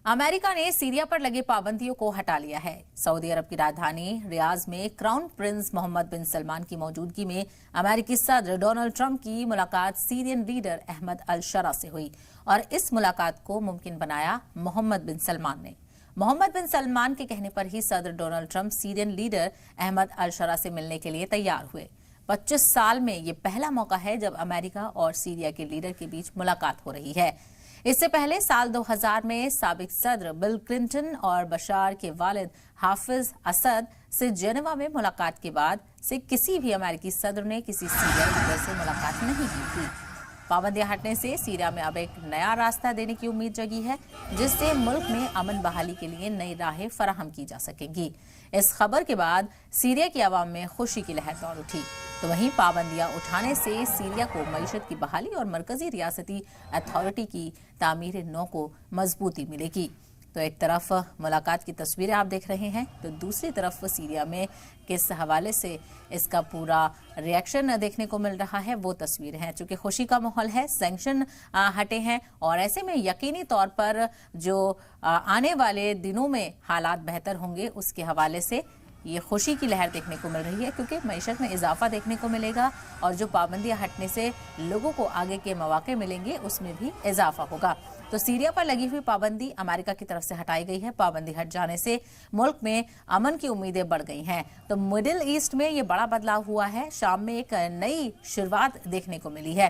America ने Syria पर लगे पाबंदियों को हटा लिया है। सऊदी अरब की राजधानी रियाज में क्राउन प्रिंस मोहम्मद बिन सलमान की मौजूदगी में अमेरिकी सदर डोनाल्ड ट्रंप की मुलाकात Syrian leader Ahmed al Sharaa से हुई और इस मुलाकात को मुमकिन बनाया मोहम्मद बिन सलमान ने। मोहम्मद बिन सलमान के कहने पर ही सदर Donald Trump Syrian leader Ahmed al Sharaa से मिलने के लिए तैयार हुए। 25 साल में ये पहला मौका है जब अमेरिका और सीरिया के लीडर के बीच मुलाकात हो रही है। इससे पहले साल 2000 में साबिक सदर बिल क्लिंटन और बशार के वालिद हाफिज असद से जेनेवा में मुलाकात के बाद से किसी भी अमेरिकी सदर ने किसी सीरिया लीडर से मुलाकात नहीं की थी। पाबंदियां हटने से सीरिया में अब एक नया रास्ता देने की उम्मीद जगी है, जिससे मुल्क में अमन बहाली के लिए नई राहें फराहम की जा सकेंगी। इस खबर के बाद सीरिया की आवाम में खुशी की लहर दौड़ उठी, तो वहीं पाबंदियां उठाने से सीरिया को मईशत की बहाली और मरकजी रियासती अथॉरिटी की तामीर नौ को मजबूती मिलेगी। तो एक तरफ मुलाकात की तस्वीरें आप देख रहे हैं, तो दूसरी तरफ सीरिया में किस हवाले से इसका पूरा रिएक्शन देखने को मिल रहा है वो तस्वीरें हैं। चूंकि खुशी का माहौल है, सैंक्शन हटे हैं और ऐसे में यकीनी तौर पर जो आने वाले दिनों में हालात बेहतर होंगे उसके हवाले से ये खुशी की लहर देखने को मिल रही है, क्योंकि मईशत में इजाफा देखने को मिलेगा और जो पाबंदियां हटने से लोगों को आगे के मौके मिलेंगे उसमें भी इजाफा होगा। तो सीरिया पर लगी हुई पाबंदी अमेरिका की तरफ से हटाई गई है। पाबंदी हट जाने से मुल्क में अमन की उम्मीदें बढ़ गई हैं। तो मिडिल ईस्ट में ये बड़ा बदलाव हुआ है। शाम में एक नई शुरुआत देखने को मिली है।